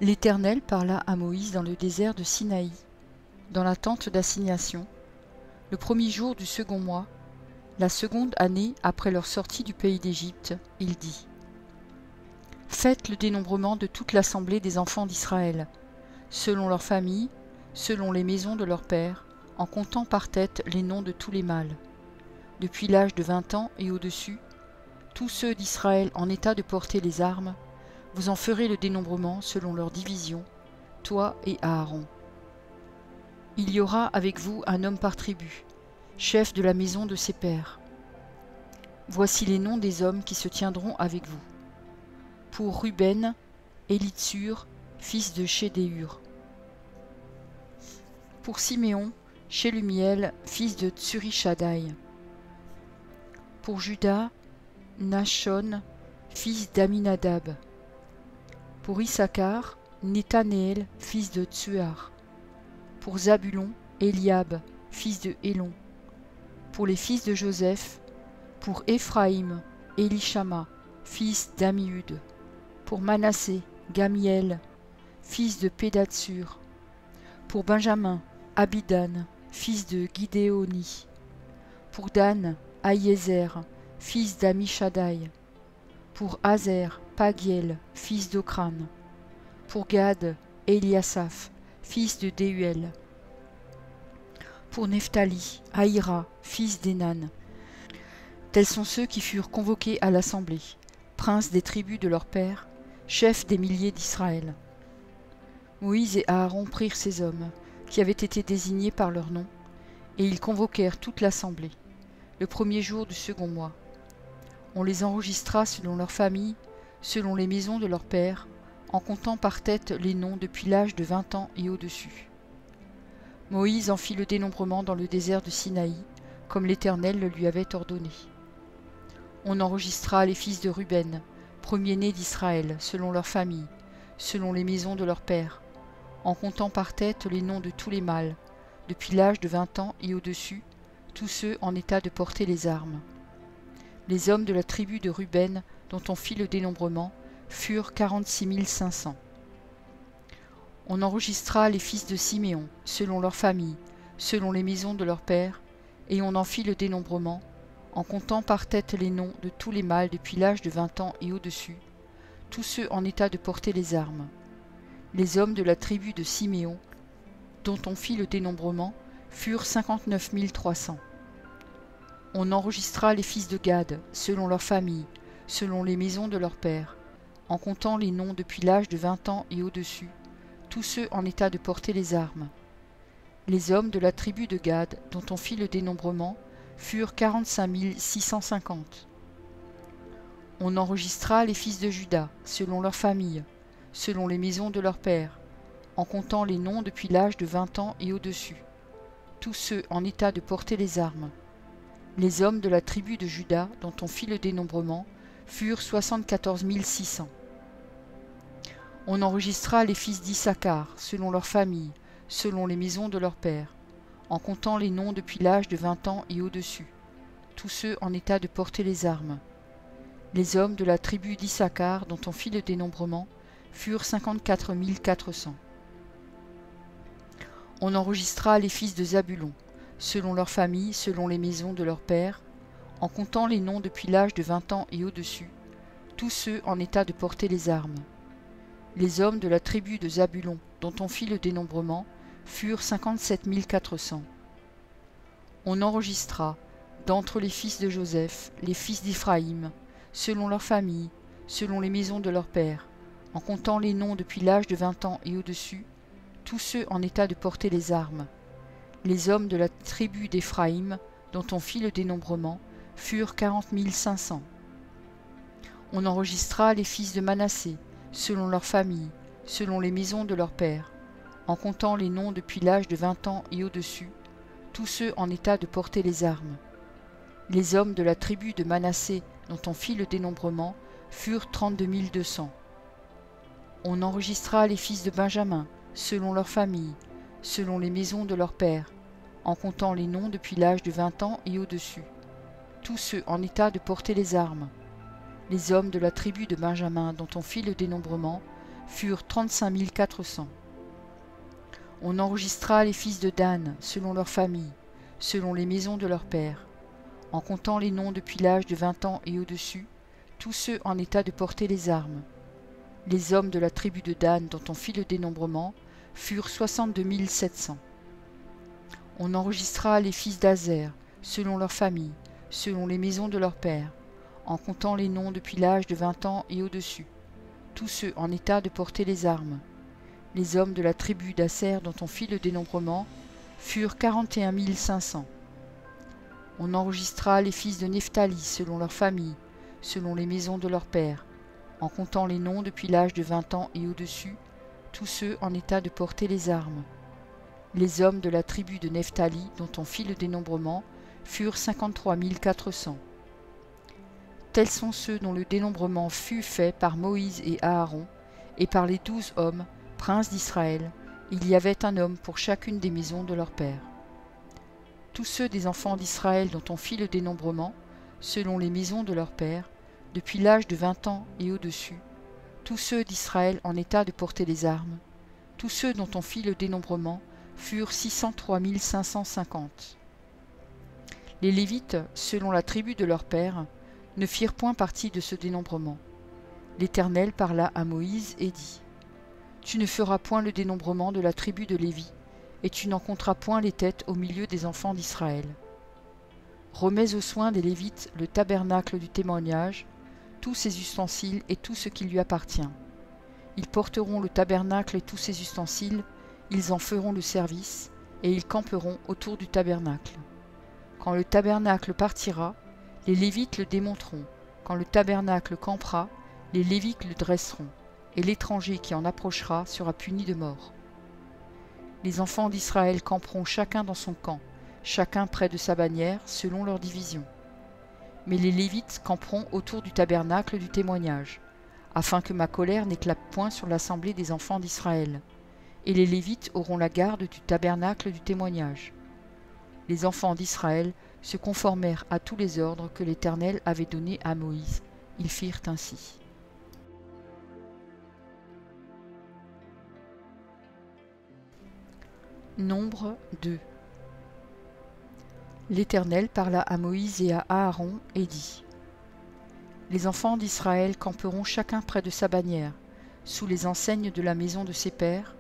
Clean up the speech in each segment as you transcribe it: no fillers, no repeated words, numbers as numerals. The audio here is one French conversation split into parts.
L'Éternel parla à Moïse dans le désert de Sinaï, dans la tente d'assignation, le premier jour du second mois, la seconde année après leur sortie du pays d'Égypte. Il dit : Faites le dénombrement de toute l'assemblée des enfants d'Israël, selon leurs familles, selon les maisons de leurs pères, en comptant par tête les noms de tous les mâles. Depuis l'âge de 20 ans et au-dessus, tous ceux d'Israël en état de porter les armes, vous en ferez le dénombrement selon leur division, toi et Aaron. Il y aura avec vous un homme par tribu, chef de la maison de ses pères. Voici les noms des hommes qui se tiendront avec vous. Pour Ruben, Élitsur, fils de Chédéur. Pour Siméon, Shelumiel, fils de Tsurishaddaï. Pour Juda, Nachshon, fils d'Aminadab. Pour Issachar, Nethanéel, fils de Tsuar. Pour Zabulon, Eliab, fils de Hélon. Pour les fils de Joseph, pour Éphraïm, Élishama, fils d'Ammiud. Pour Manassé, Gamiel, fils de Pédatsur. Pour Benjamin, Abidan, fils de Guidéoni. Pour Dan, Aïézer, fils d'Amishadaï. Pour Azer, Pagiel, fils d'Ocran. Pour Gad, Eliasaph, fils de Déuel. Pour Nephtali, Aïra, fils d'Énan. Tels sont ceux qui furent convoqués à l'assemblée, princes des tribus de leurs pères, chefs des milliers d'Israël. Moïse et Aaron prirent ces hommes, qui avaient été désignés par leur nom, et ils convoquèrent toute l'assemblée, le premier jour du second mois. On les enregistra selon leurs familles, selon les maisons de leurs pères, en comptant par tête les noms depuis l'âge de 20 ans et au-dessus. Moïse en fit le dénombrement dans le désert de Sinaï, comme l'Éternel le lui avait ordonné. On enregistra les fils de Ruben, premiers-nés d'Israël, selon leurs familles, selon les maisons de leurs pères, en comptant par tête les noms de tous les mâles, depuis l'âge de 20 ans et au-dessus, tous ceux en état de porter les armes. Les hommes de la tribu de Ruben, dont on fit le dénombrement, furent 46 500. On enregistra les fils de Siméon, selon leurs familles, selon les maisons de leurs pères, et on en fit le dénombrement, en comptant par tête les noms de tous les mâles depuis l'âge de 20 ans et au-dessus, tous ceux en état de porter les armes. Les hommes de la tribu de Siméon, dont on fit le dénombrement, furent 59 300. On enregistra les fils de Gad, selon leurs familles, selon les maisons de leurs pères, en comptant les noms depuis l'âge de 20 ans et au-dessus, tous ceux en état de porter les armes. Les hommes de la tribu de Gad, dont on fit le dénombrement, furent 45 650. On enregistra les fils de Juda, selon leurs familles, selon les maisons de leurs pères, en comptant les noms depuis l'âge de 20 ans et au-dessus, tous ceux en état de porter les armes. Les hommes de la tribu de Juda, dont on fit le dénombrement, furent 74 600. On enregistra les fils d'Issachar, selon leurs familles, selon les maisons de leurs pères, en comptant les noms depuis l'âge de 20 ans et au-dessus, tous ceux en état de porter les armes. Les hommes de la tribu d'Issachar, dont on fit le dénombrement, furent 54 400. On enregistra les fils de Zabulon, selon leurs familles, selon les maisons de leurs pères, en comptant les noms depuis l'âge de 20 ans et au-dessus, tous ceux en état de porter les armes. Les hommes de la tribu de Zabulon, dont on fit le dénombrement, furent 57 400. On enregistra, d'entre les fils de Joseph, les fils d'Éphraïm, selon leurs familles, selon les maisons de leurs pères, en comptant les noms depuis l'âge de 20 ans et au-dessus, tous ceux en état de porter les armes. Les hommes de la tribu d'Éphraïm, dont on fit le dénombrement, furent 40 500. On enregistra les fils de Manassé, selon leurs familles, selon les maisons de leurs pères, en comptant les noms depuis l'âge de 20 ans et au-dessus, tous ceux en état de porter les armes. Les hommes de la tribu de Manassé, dont on fit le dénombrement, furent 32 200. On enregistra les fils de Benjamin, selon leurs familles, selon les maisons de leurs pères, en comptant les noms depuis l'âge de 20 ans et au-dessus, tous ceux en état de porter les armes. Les hommes de la tribu de Benjamin, dont on fit le dénombrement, furent 35 400. On enregistra les fils de Dan, selon leurs familles, selon les maisons de leurs pères, en comptant les noms depuis l'âge de 20 ans et au-dessus, tous ceux en état de porter les armes. Les hommes de la tribu de Dan dont on fit le dénombrement furent 62 700. On enregistra les fils d'Azer, selon leurs familles, selon les maisons de leurs pères, en comptant les noms depuis l'âge de 20 ans et au-dessus, tous ceux en état de porter les armes. Les hommes de la tribu d'Aser dont on fit le dénombrement furent 41 500. On enregistra les fils de Nephtali selon leurs familles, selon les maisons de leurs pères, en comptant les noms depuis l'âge de 20 ans et au-dessus, tous ceux en état de porter les armes. Les hommes de la tribu de Nephtali dont on fit le dénombrement furent 53 400. Tels sont ceux dont le dénombrement fut fait par Moïse et Aaron, et par les 12 hommes, princes d'Israël. Il y avait un homme pour chacune des maisons de leur père. Tous ceux des enfants d'Israël dont on fit le dénombrement, selon les maisons de leur père, depuis l'âge de 20 ans et au-dessus, tous ceux d'Israël en état de porter les armes, tous ceux dont on fit le dénombrement furent 603 550. Les Lévites, selon la tribu de leur père, ne firent point partie de ce dénombrement. L'Éternel parla à Moïse et dit : Tu ne feras point le dénombrement de la tribu de Lévi, et tu n'en compteras point les têtes au milieu des enfants d'Israël. Remets aux soins des Lévites le tabernacle du témoignage, tous ses ustensiles et tout ce qui lui appartient. Ils porteront le tabernacle et tous ses ustensiles, ils en feront le service, et ils camperont autour du tabernacle. Quand le tabernacle partira, les Lévites le démonteront. Quand le tabernacle campera, les Lévites le dresseront, et l'étranger qui en approchera sera puni de mort. Les enfants d'Israël camperont chacun dans son camp, chacun près de sa bannière, selon leur division. Mais les Lévites camperont autour du tabernacle du témoignage, afin que ma colère n'éclate point sur l'assemblée des enfants d'Israël. Et les Lévites auront la garde du tabernacle du témoignage. Les enfants d'Israël se conformèrent à tous les ordres que l'Éternel avait donnés à Moïse. Ils firent ainsi. Nombre 2. L'Éternel parla à Moïse et à Aaron et dit : Les enfants d'Israël camperont chacun près de sa bannière, sous les enseignes de la maison de ses pères.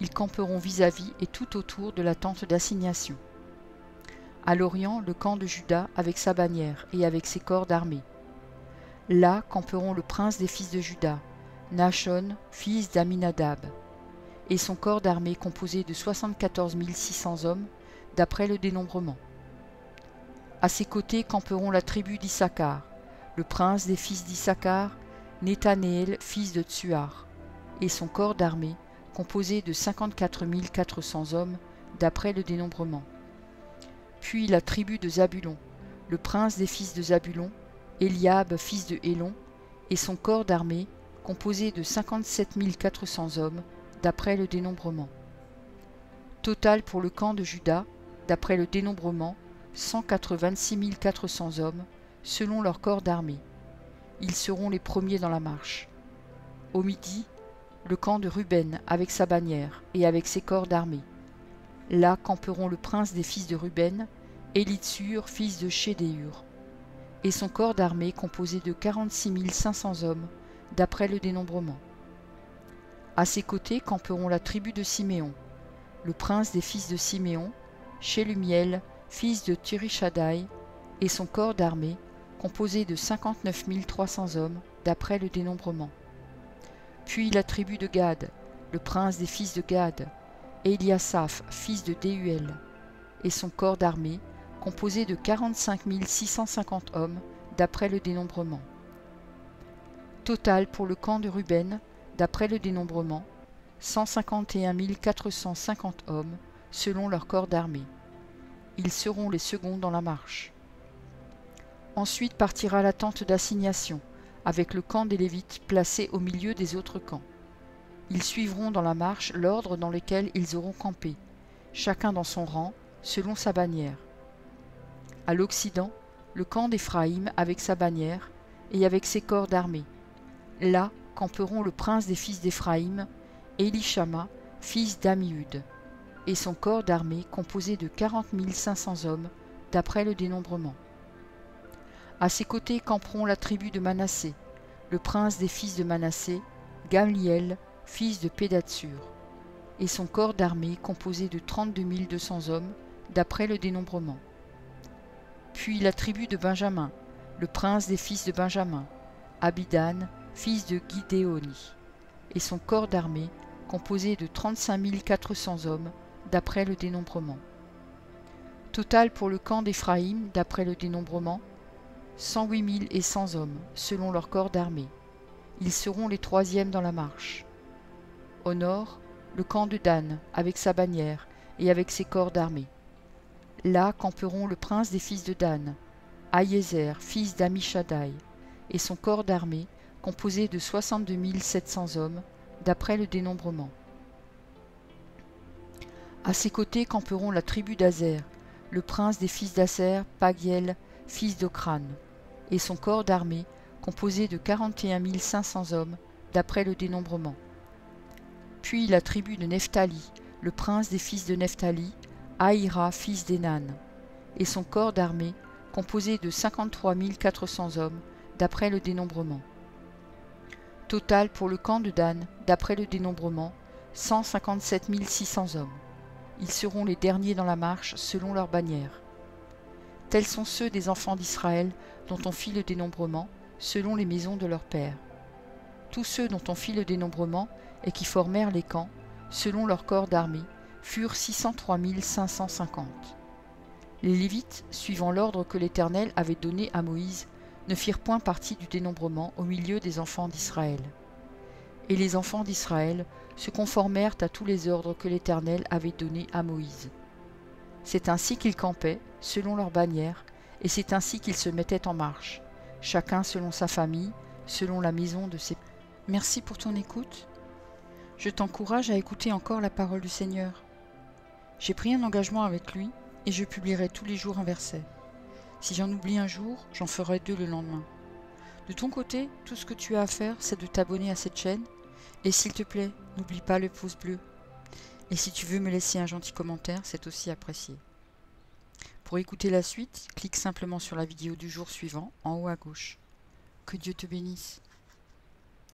Ils camperont vis-à-vis et tout autour de la tente d'assignation. À l'orient, le camp de Juda avec sa bannière et avec ses corps d'armée. Là camperont le prince des fils de Juda, Nachon, fils d'Aminadab, et son corps d'armée composé de 74 600 hommes, d'après le dénombrement. À ses côtés camperont la tribu d'Issachar, le prince des fils d'Issachar, Nethanéel, fils de Tsuar, et son corps d'armée, composé de 54 400 hommes, d'après le dénombrement. Puis la tribu de Zabulon, le prince des fils de Zabulon, Eliab, fils de Hélon, et son corps d'armée, composé de 57 400 hommes, d'après le dénombrement. Total pour le camp de Juda, d'après le dénombrement, 186 400 hommes, selon leur corps d'armée. Ils seront les premiers dans la marche. Au midi, le camp de Ruben avec sa bannière et avec ses corps d'armée. Là camperont le prince des fils de Ruben, Élitsur, fils de Chédéur, et son corps d'armée composé de 46 500 hommes, d'après le dénombrement. À ses côtés camperont la tribu de Siméon, le prince des fils de Siméon, Shelumiel, fils de Thurishaddaï, et son corps d'armée, composé de 59 300 hommes, d'après le dénombrement. Puis la tribu de Gad, le prince des fils de Gad, Eliasaph, fils de Déuel, et son corps d'armée, composé de 45 650 hommes, d'après le dénombrement. Total pour le camp de Ruben, d'après le dénombrement, 151 450 hommes, selon leur corps d'armée. Ils seront les seconds dans la marche. Ensuite partira la tente d'assignation, avec le camp des Lévites placé au milieu des autres camps. Ils suivront dans la marche l'ordre dans lequel ils auront campé, chacun dans son rang, selon sa bannière. À l'Occident, le camp d'Éphraïm avec sa bannière et avec ses corps d'armée. Là camperont le prince des fils d'Éphraïm, Élishama, fils d'Ammiud, et son corps d'armée composé de 40 500 hommes, d'après le dénombrement. À ses côtés camperont la tribu de Manassé, le prince des fils de Manassé, Gamliel, fils de Pédatsur, et son corps d'armée composé de 32 200 hommes, d'après le dénombrement. Puis la tribu de Benjamin, le prince des fils de Benjamin, Abidan, fils de Gidéoni, et son corps d'armée composé de 35 400 hommes, d'après le dénombrement. Total pour le camp d'Éphraïm, d'après le dénombrement, 108 100 hommes, selon leur corps d'armée. Ils seront les troisièmes dans la marche. Au nord, le camp de Dan, avec sa bannière et avec ses corps d'armée. Là camperont le prince des fils de Dan, Ahiézer, fils d'Amishadaï, et son corps d'armée, composé de 62 700 hommes, d'après le dénombrement. À ses côtés camperont la tribu d'Azer, le prince des fils d'Aser, Pagiel, fils d'Ocran, et son corps d'armée, composé de 41 500 hommes, d'après le dénombrement. Puis la tribu de Nephtali, le prince des fils de Nephtali, Ahira, fils d'Énan, et son corps d'armée, composé de 53 400 hommes, d'après le dénombrement. Total pour le camp de Dan, d'après le dénombrement, 157 600 hommes. Ils seront les derniers dans la marche, selon leur bannière. Tels sont ceux des enfants d'Israël, dont on fit le dénombrement, selon les maisons de leurs pères. Tous ceux dont on fit le dénombrement, et qui formèrent les camps, selon leur corps d'armée, furent 603 550. Les Lévites, suivant l'ordre que l'Éternel avait donné à Moïse, ne firent point partie du dénombrement au milieu des enfants d'Israël. Et les enfants d'Israël se conformèrent à tous les ordres que l'Éternel avait donnés à Moïse. C'est ainsi qu'ils campaient, selon leur bannière, et c'est ainsi qu'ils se mettaient en marche, chacun selon sa famille, selon la maison de ses... Merci pour ton écoute. Je t'encourage à écouter encore la parole du Seigneur. J'ai pris un engagement avec lui, et je publierai tous les jours un verset. Si j'en oublie un jour, j'en ferai 2 le lendemain. De ton côté, tout ce que tu as à faire, c'est de t'abonner à cette chaîne, et s'il te plaît, n'oublie pas le pouce bleu. Et si tu veux me laisser un gentil commentaire, c'est aussi apprécié. Pour écouter la suite, clique simplement sur la vidéo du jour suivant, en haut à gauche. Que Dieu te bénisse.